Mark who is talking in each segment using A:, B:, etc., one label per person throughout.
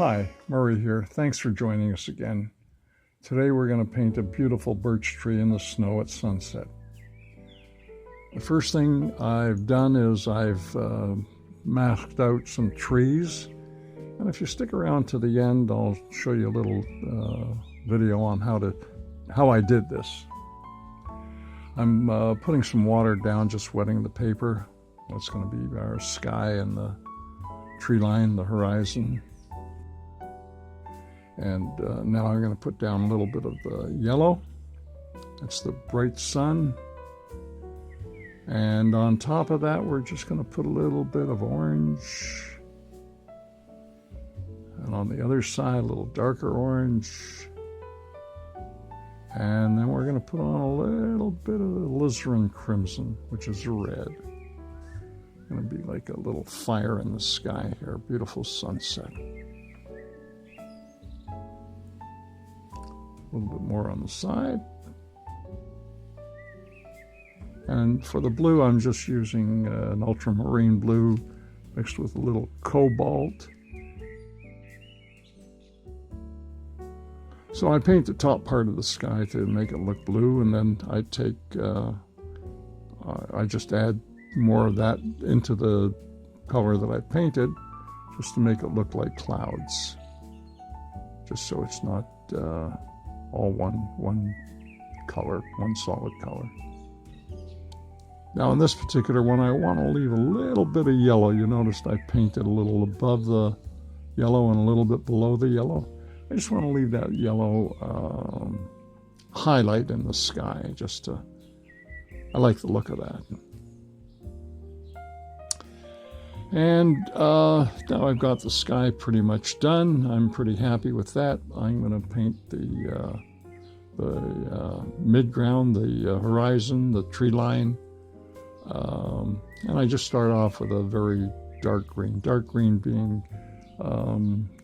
A: Hi, Murray here. Thanks for joining us again. Today we're going to paint a beautiful birch tree in the snow at sunset. The first thing I've done is I've masked out some trees. And if you stick around to the end, I'll show you a little video on how I did this. I'm putting some water down, just wetting the paper. That's going to be our sky and the tree line, the horizon. And now I'm going to put down a little bit of yellow. That's the bright sun. And on top of that, we're just going to put a little bit of orange. And on the other side, a little darker orange. And then we're going to put on a little bit of alizarin crimson, which is red. Going to be like a little fire in the sky here. Beautiful sunset. A little bit more on the side. And for the blue, I'm just using an ultramarine blue mixed with a little cobalt. So I paint the top part of the sky to make it look blue, and then I just add more of that into the color that I painted, just to make it look like clouds, just so it's not all one color, one solid color. Now in this particular one, I want to leave a little bit of yellow. You noticed I painted a little above the yellow and a little bit below the yellow. I just want to leave that yellow highlight in the sky, I like the look of that. And now I've got the sky pretty much done. I'm pretty happy with that. I'm going to paint the midground, the horizon, the tree line. And I just start off with a very dark green being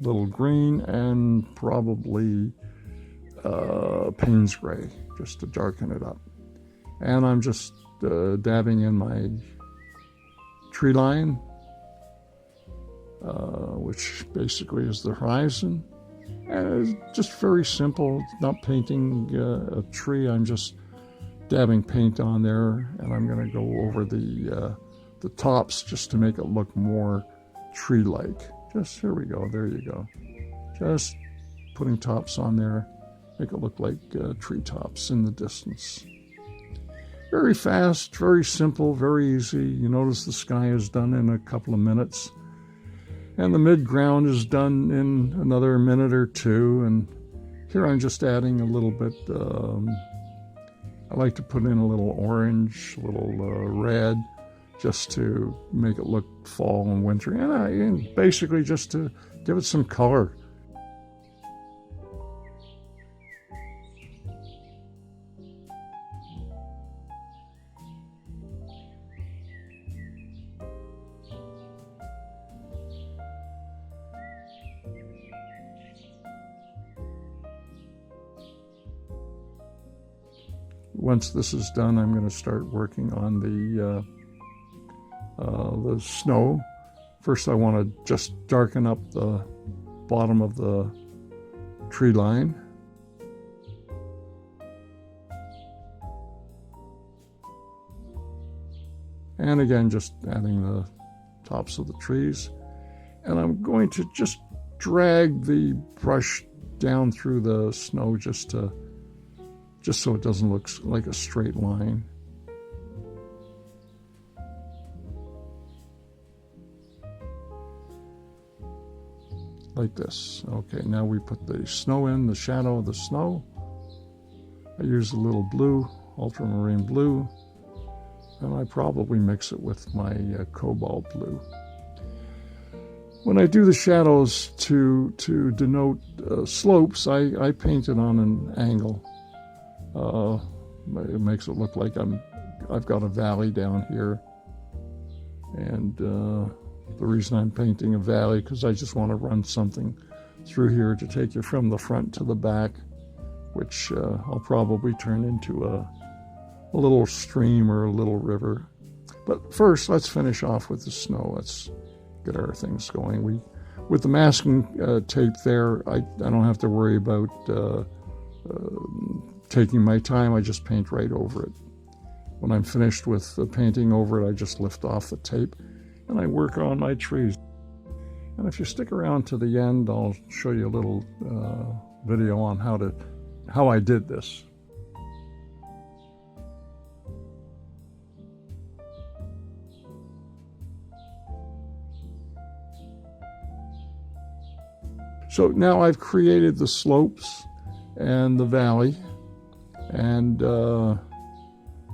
A: little green and probably Payne's gray, just to darken it up. And I'm just dabbing in my tree line, which basically is the horizon. And it's just very simple. It's not painting a tree. I'm just dabbing paint on there, and I'm going to go over the tops just to make it look more tree-like. Just, here we go, there you go. Just putting tops on there, make it look like treetops in the distance. Very fast, very simple, very easy. You notice the sky is done in a couple of minutes. And the midground is done in another minute or two. And here I'm just adding a little bit, I like to put in a little orange, a little red, just to make it look fall and winter. And basically just to give it some color. Once this is done, I'm going to start working on the snow. First, I want to just darken up the bottom of the tree line. And again, just adding the tops of the trees. And I'm going to just drag the brush down through the snow just so it doesn't look like a straight line. Like this. Okay, now we put the snow in, the shadow of the snow. I use a little blue, ultramarine blue, and I probably mix it with my cobalt blue. When I do the shadows to denote slopes, I paint it on an angle. It makes it look like I've got a valley down here, and the reason I'm painting a valley because I just want to run something through here to take you from the front to the back, which I'll probably turn into a little stream or a little river. But first, let's finish off with the snow. Let's get our things going. With the masking tape there, I don't have to worry about taking my time. I just paint right over it. When I'm finished with the painting over it, I just lift off the tape and I work on my trees. And if you stick around to the end, I'll show you a little video on how I did this. So now I've created the slopes and the valley, and we'll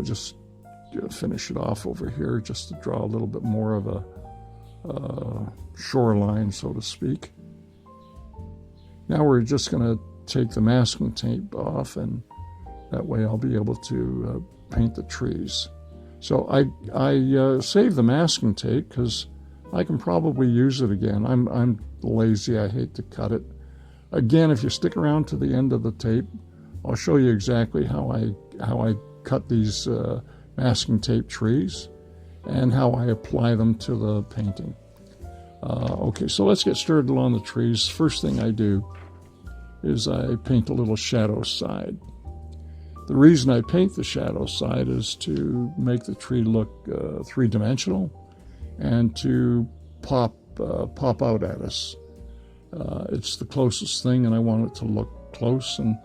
A: just finish it off over here just to draw a little bit more of a shoreline, so to speak. Now we're just going to take the masking tape off, and that way I'll be able to paint the trees. So I saved the masking tape because I can probably use it again. I'm lazy. I hate to cut it. Again, if you stick around to the end of the tape, I'll show you exactly how I cut these masking tape trees and how I apply them to the painting. Okay, so let's get started on the trees. First thing I do is I paint a little shadow side. The reason I paint the shadow side is to make the tree look three-dimensional and to pop out at us. It's the closest thing, and I want it to look close, and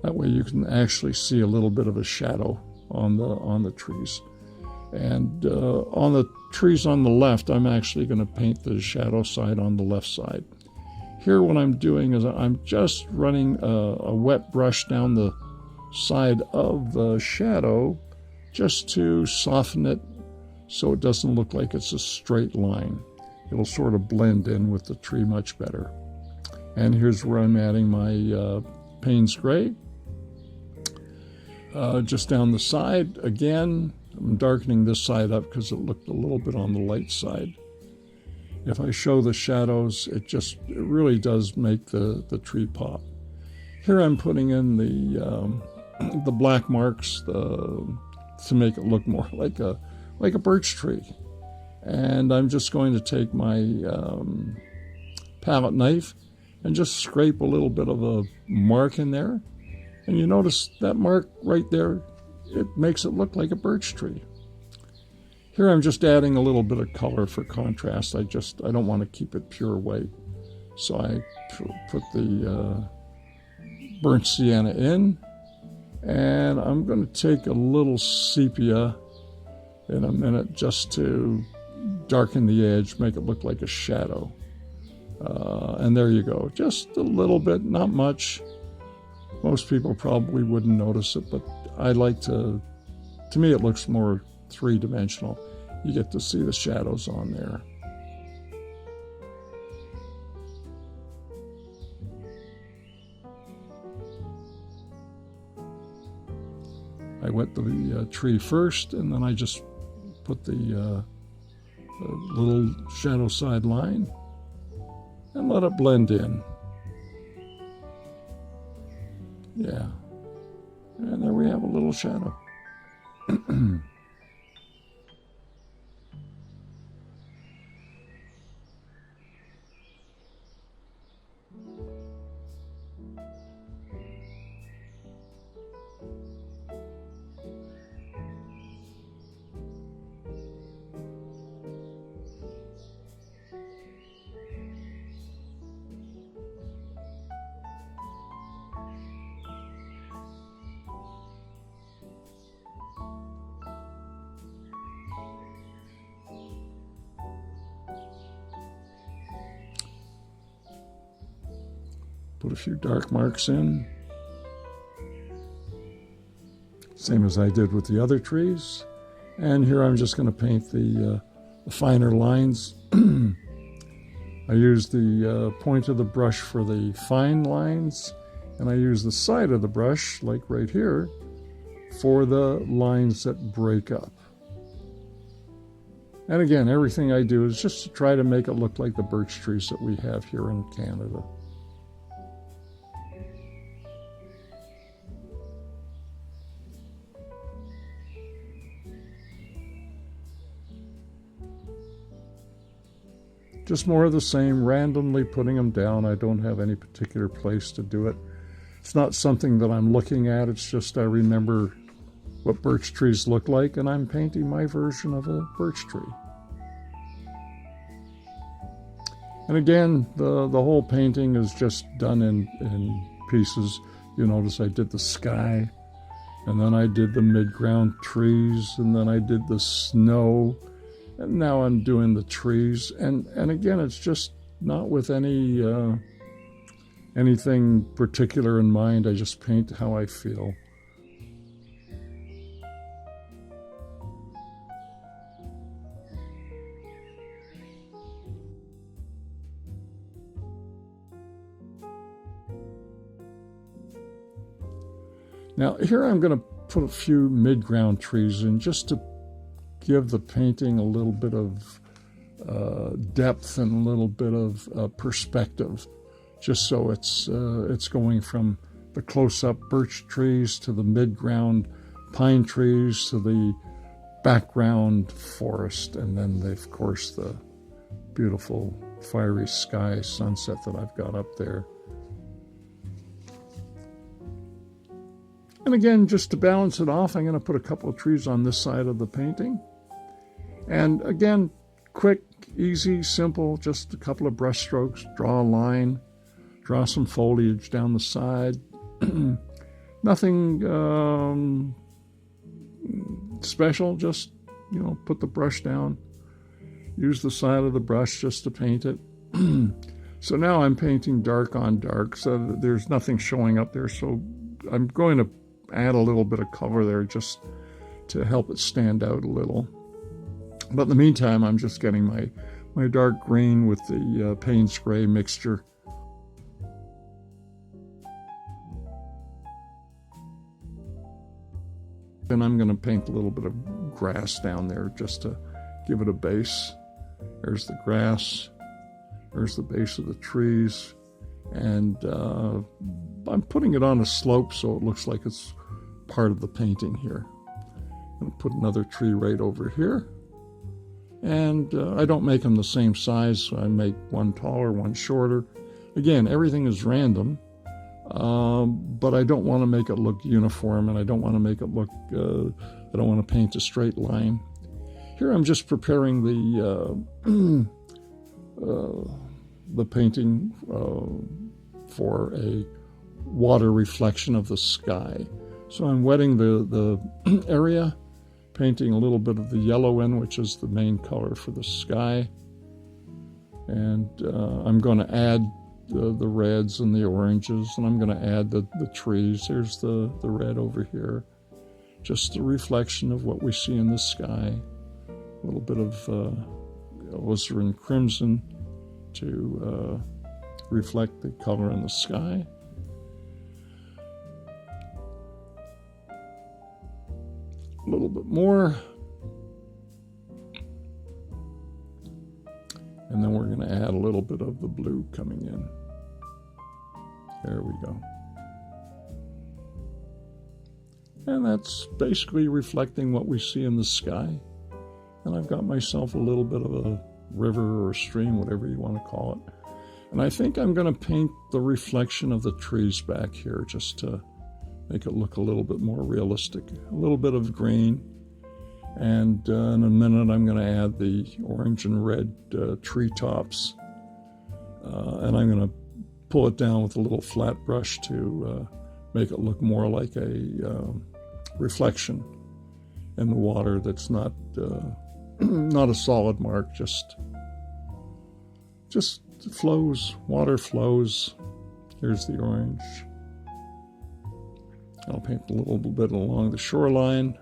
A: that way you can actually see a little bit of a shadow on the trees. And on the trees on the left, I'm actually going to paint the shadow side on the left side. Here what I'm doing is I'm just running a wet brush down the side of the shadow just to soften it so it doesn't look like it's a straight line. It'll sort of blend in with the tree much better. And here's where I'm adding my Payne's Gray. Just down the side, again, I'm darkening this side up because it looked a little bit on the light side. If I show the shadows, it really does make the tree pop. Here I'm putting in the black marks to make it look more like a birch tree. And I'm just going to take my palette knife and just scrape a little bit of a mark in there. And you notice that mark right there, it makes it look like a birch tree. Here I'm just adding a little bit of color for contrast. I don't want to keep it pure white. So I put the burnt sienna in, and I'm going to take a little sepia in a minute just to darken the edge, make it look like a shadow. And there you go. Just a little bit, not much. Most people probably wouldn't notice it, but I like to me it looks more three-dimensional. You get to see the shadows on there. I wet the tree first, and then I just put the little shadow side line and let it blend in. Yeah. And there we have a little shadow. Put a few dark marks in, same as I did with the other trees. And here I'm just going to paint the finer lines. I use the point of the brush for the fine lines, and I use the side of the brush, like right here, for the lines that break up. And again, everything I do is just to try to make it look like the birch trees that we have here in Canada. just more of the same, randomly putting them down. I don't have any particular place to do it. It's not something that I'm looking at. It's just I remember what birch trees look like, and I'm painting my version of a birch tree. And again, the whole painting is just done in pieces. You notice I did the sky, and then I did the midground trees, and then I did the snow, and now I'm doing the trees. And again, it's just not with anything particular in mind. I just paint how I feel. Now here I'm going to put a few midground trees in just to give the painting a little bit of depth and a little bit of perspective, just so it's going from the close-up birch trees to the midground pine trees to the background forest, and then of course the beautiful fiery sky sunset that I've got up there. And again, just to balance it off, I'm going to put a couple of trees on this side of the painting. And again, quick, easy, simple, just a couple of brush strokes, draw a line, draw some foliage down the side. Nothing special, just, put the brush down, use the side of the brush just to paint it. So now I'm painting dark on dark, so there's nothing showing up there. So I'm going to add a little bit of color there just to help it stand out a little. But in the meantime, I'm just getting my dark green with the Payne's gray mixture. And I'm going to paint a little bit of grass down there just to give it a base. There's the grass. There's the base of the trees. And I'm putting it on a slope so it looks like it's part of the painting here. I'm going to put another tree right over here. And I don't make them the same size, so I make one taller, one shorter. Again, everything is random, but I don't want to make it look uniform, and I don't want to make it look, I don't want to paint a straight line. Here I'm just preparing the painting for a water reflection of the sky. So I'm wetting the area, painting a little bit of the yellow in, which is the main color for the sky. And I'm going to add the reds and the oranges, and I'm going to add the trees. There's the red over here. Just the reflection of what we see in the sky. A little bit of alizarin crimson to reflect the color in the sky. A little bit more. And then we're going to add a little bit of the blue coming in. There we go. And that's basically reflecting what we see in the sky. And I've got myself a little bit of a river or a stream, whatever you want to call it. And I think I'm going to paint the reflection of the trees back here just to make it look a little bit more realistic. A little bit of green. And in a minute, I'm going to add the orange and red treetops. And I'm going to pull it down with a little flat brush to make it look more like a reflection in the water that's not not a solid mark, just flows, water flows. Here's the orange. I'll paint a little bit along the shoreline.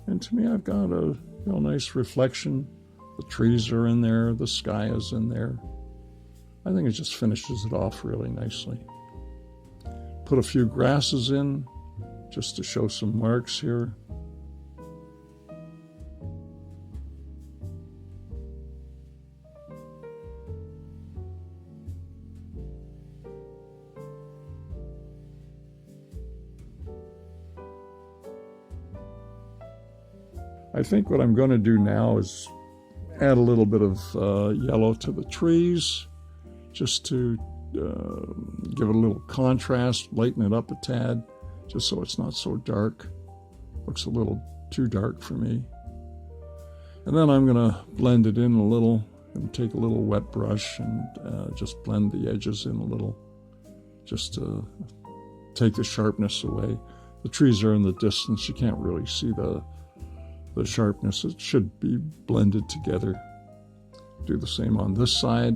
A: And to me, I've got a nice reflection. The trees are in there, the sky is in there. I think it just finishes it off really nicely. Put a few grasses in just to show some marks here. I think what I'm going to do now is add a little bit of yellow to the trees just to give it a little contrast, lighten it up a tad, just so it's not so dark. Looks a little too dark for me. And then I'm going to blend it in a little and take a little wet brush and just blend the edges in a little, just to take the sharpness away. The trees are in the distance. You can't really see the sharpness. It should be blended together. Do the same on this side.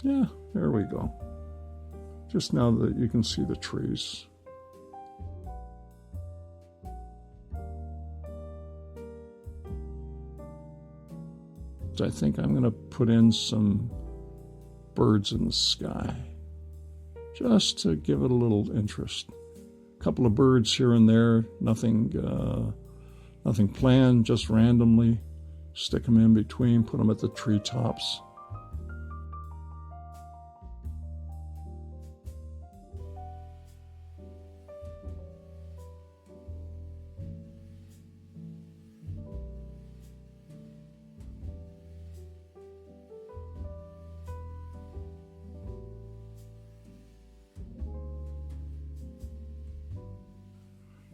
A: Yeah, there we go. Just now that you can see the trees. I think I'm going to put in some birds in the sky, just to give it a little interest. A couple of birds here and there, nothing planned, just randomly. Stick them in between, put them at the treetops.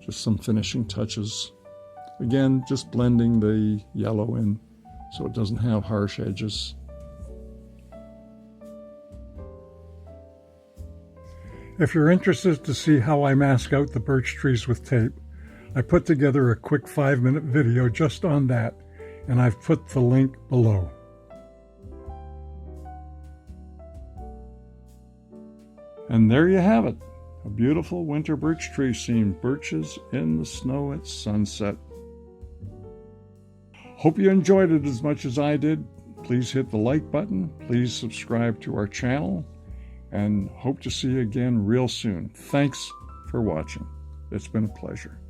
A: Just some finishing touches. Again, just blending the yellow in so it doesn't have harsh edges. If you're interested to see how I mask out the birch trees with tape, I put together a quick 5-minute video just on that, and I've put the link below. And there you have it. A beautiful winter birch tree scene, birches in the snow at sunset. Hope you enjoyed it as much as I did. Please hit the like button. Please subscribe to our channel. And hope to see you again real soon. Thanks for watching. It's been a pleasure.